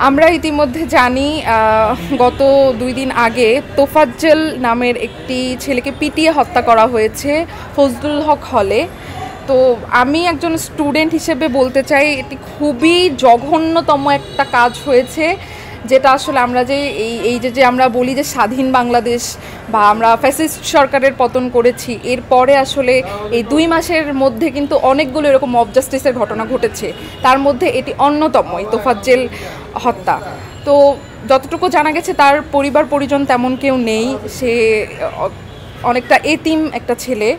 আমরা ইতিমধ্যে জানি গত 2 দিন আগে তোফাজ্জল নামের একটি ছেলেকে পিটিয়ে হত্যা করা হয়েছে ফজলুল হক হলে। তো আমি একজন স্টুডেন্ট হিসেবে বলতে চাই এটি খুবই জঘন্যতম একটা কাজ হয়েছে, যেটা আসলে আমরা যে এই আমরা বলি যে স্বাধীন বাংলাদেশ বা আমরা ফ্যাসিস্ট সরকারের পতন করেছি, এরপরে আসলে এই 2 মাসের মধ্যে কিন্তু অনেকগুলো এরকম মব জাস্টিসের ঘটনা ঘটেছে, তার মধ্যে এটি অন্যতম এই তোফাজ্জল হত্যা। তো যতটুকু জানা গেছে তার পরিবার পরিজন তেমন কেউ নেই, সে অনেকটা এতিম একটা ছেলে।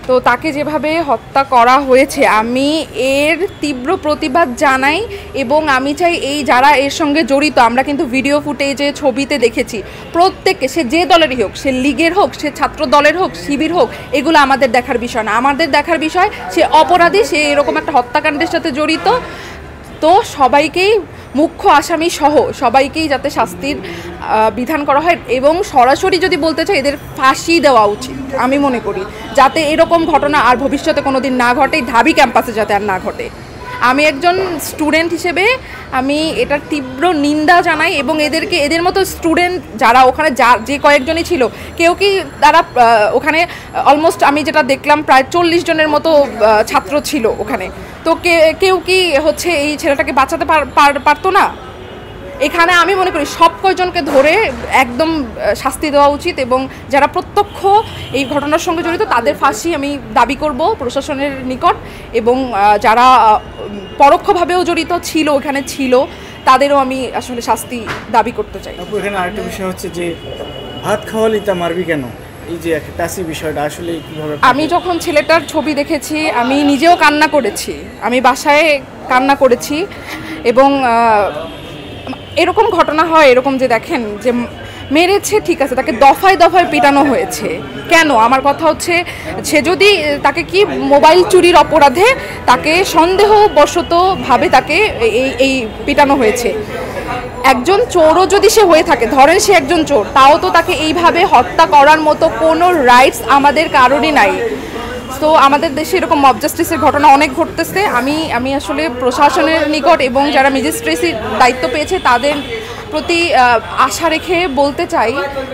তো তাকে যেভাবে হত্যা করা হয়েছে আমি এর তীব্র প্রতিবাদ জানাই, এবং আমি চাই এই যারা এর সঙ্গে জড়িত, আমরা কিন্তু ভিডিও ফুটেজে ছবিতে দেখেছি প্রত্যেককে, সে যে দলেরই হোক, সে লীগের হোক, সে ছাত্র দলের হোক, শিবির হোক, এগুলো আমাদের দেখার বিষয় না। আমাদের দেখার বিষয় সে অপরাধী, সে এরকম একটা হত্যাকাণ্ডের সাথে জড়িত। তো সবাইকেই মুখ্য আসামি সহ সবাইকেই যাতে শাস্তির বিধান করা হয়, এবং সরাসরি যদি বলতে চাই এদের ফাঁসি দেওয়া উচিত আমি মনে করি, যাতে এরকম ঘটনা আর ভবিষ্যতে কোনো দিন না ঘটে, ঢাবি ক্যাম্পাসে যাতে আর না ঘটে। আমি একজন স্টুডেন্ট হিসেবে আমি এটার তীব্র নিন্দা জানাই, এবং এদের মতো স্টুডেন্ট যারা ওখানে যে কয়েকজনই ছিল, কেউ কি তারা ওখানে অলমোস্ট আমি যেটা দেখলাম প্রায় 40 জনের মতো ছাত্র ছিল ওখানে, তো কেউ কি হচ্ছে এই ছেলেটাকে বাঁচাতে পারতো না? এখানে আমি মনে করি সব কয়জনকে ধরে একদম শাস্তি দেওয়া উচিত, এবং যারা প্রত্যক্ষ এই ঘটনার সঙ্গে জড়িত তাদের ফাঁসি আমি দাবি করব প্রশাসনের নিকট, এবং যারা পরোক্ষভাবেও জড়িত ছিল ওখানে ছিল তাদেরও আমি আসলে শাস্তি দাবি করতে চাই। এখানে আরেকটা বিষয় হচ্ছে যে ভাত খাওয়ালি তা মারবি কেন, এই যে একটা টাসি বিষয়টা আসলে কিভাবে? আমি যখন ছেলেটার ছবি দেখেছি আমি নিজেও কান্না করেছি, আমি বাসায় কান্না করেছি, এবং এরকম ঘটনা হয়, এরকম যে দেখেন যে মেরেছে ঠিক আছে, তাকে দফায় দফায় পিটানো হয়েছে কেন? আমার কথা হচ্ছে সে যদি তাকে কি মোবাইল চুরির অপরাধে তাকে সন্দেহবশতভাবে তাকে এই পিটানো হয়েছে। একজন চোরও যদি সে হয়ে থাকে, ধরেন সে একজন চোর, তাও তো তাকে এইভাবে হত্যা করার মতো কোনো রাইটস আমাদের কারোরই নাই। তো আমাদের দেশে এরকম মব জাস্টিসের ঘটনা অনেক ঘটতেছে। আমি আসলে প্রশাসনের নিকট এবং যারা ম্যাজিস্ট্রেসির দায়িত্ব পেয়েছে তাদের প্রতি আশা রেখে বলতে চাই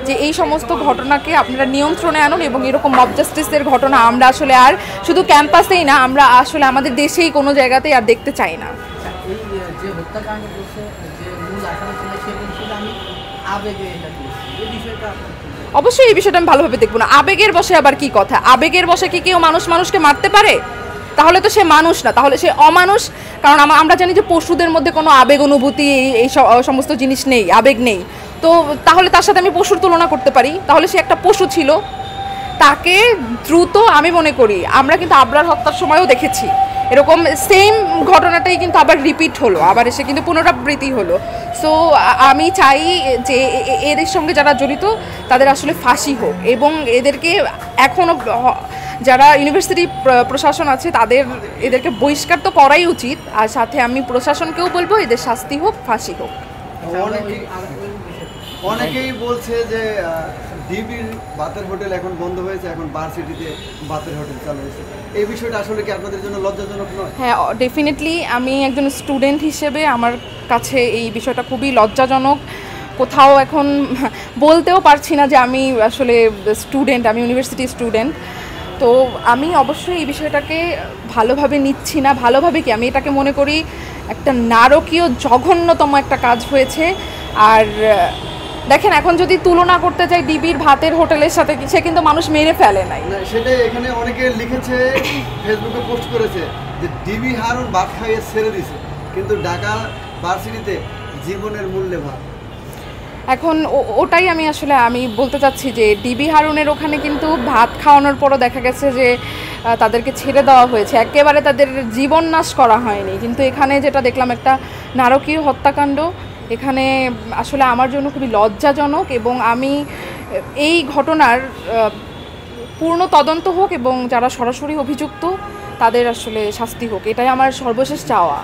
যে এই সমস্ত ঘটনাকে আপনারা নিয়ন্ত্রণে আনুন, এবং এরকম মব জাস্টিসের ঘটনা আমরা আসলে আর শুধু ক্যাম্পাসেই না, আমরা আসলে আমাদের দেশেই কোনো জায়গাতেই আর দেখতে চাই না। অবশ্যই এই বিষয়টা আমি ভালোভাবে দেখবো না। আবেগের বশে আবার কি কথা? আবেগের বশে কি কেউ মানুষকে মারতে পারে? তাহলে তো সে মানুষ না, তাহলে সে অমানুষ। কারণ আমরা জানি যে পশুদের মধ্যে কোনো আবেগ অনুভূতি এই সমস্ত জিনিস নেই, আবেগ নেই। তো তাহলে তার সাথে আমি পশুর তুলনা করতে পারি? তাহলে সে একটা পশু ছিল। তাকে দ্রুত, আমি মনে করি আমরা কিন্তু আবরার হত্যার সময়ও দেখেছি এরকম সেম ঘটনাটাই কিন্তু আবার রিপিট হলো, আবার এসে কিন্তু পুনরাবৃত্তি হলো। সো আমি চাই যে এদের সঙ্গে যারা জড়িত তাদের আসলে ফাঁসি হোক, এবং এদেরকে এখনও যারা ইউনিভার্সিটি প্রশাসন আছে এদেরকে বহিষ্কার তো করাই উচিত, আর সাথে আমি প্রশাসনকেও বলবো এদের শাস্তি হোক, ফাঁসি হোক। অনেকেই বলছে যে ডিবির বাতের হোটেল এখন বন্ধ হয়েছে, এখন ভার্সিটিতে বাতের হোটেল চালু হয়েছে, এই বিষয়টা আসলে কি আপনাদের জন্য লজ্জাজনক নয়? হ্যাঁ, ডেফিনেটলি আমি একজন স্টুডেন্ট হিসেবে আমার কাছে এই বিষয়টা খুবই লজ্জাজনক। কোথাও এখন বলতেও পারছি না যে আমি আসলে স্টুডেন্ট, আমি ইউনিভার্সিটি স্টুডেন্ট। তো আমি অবশ্যই এই বিষয়টাকে ভালোভাবে নিচ্ছি না। ভালোভাবে কি, আমি এটাকে মনে করি একটা নারকীয় জঘন্যতম একটা কাজ হয়েছে। আর দেখেন, এখন যদি তুলনা করতে যাই ডিবির ভাতের হোটেলের সাথে, সে কিন্তু মানুষ মেরে ফেলে নাই। সেটাই এখানে অনেকে লিখেছে, ফেসবুকে পোস্ট করেছে যে ডিবি হারুন ভাত খাইয়ে ছেড়ে দিছে, কিন্তু ঢাকা ভার্সিটিতে জীবনের মূল্যে ভাত। এখন ওটাই আমি বলতে চাচ্ছি যে ডিবি হারুনের ওখানে কিন্তু ভাত খাওয়ানোর পরও দেখা গেছে যে তাদেরকে ছেড়ে দেওয়া হয়েছে, একেবারে তাদের জীবন নাশ করা হয়নি। কিন্তু এখানে যেটা দেখলাম একটা নারকীয় হত্যাকাণ্ড, এখানে আসলে আমার জন্য খুবই লজ্জাজনক, এবং আমি এই ঘটনার পূর্ণ তদন্ত হোক এবং যারা সরাসরি অভিযুক্ত তাদের আসলে শাস্তি হোক, এটাই আমার সর্বশেষ চাওয়া।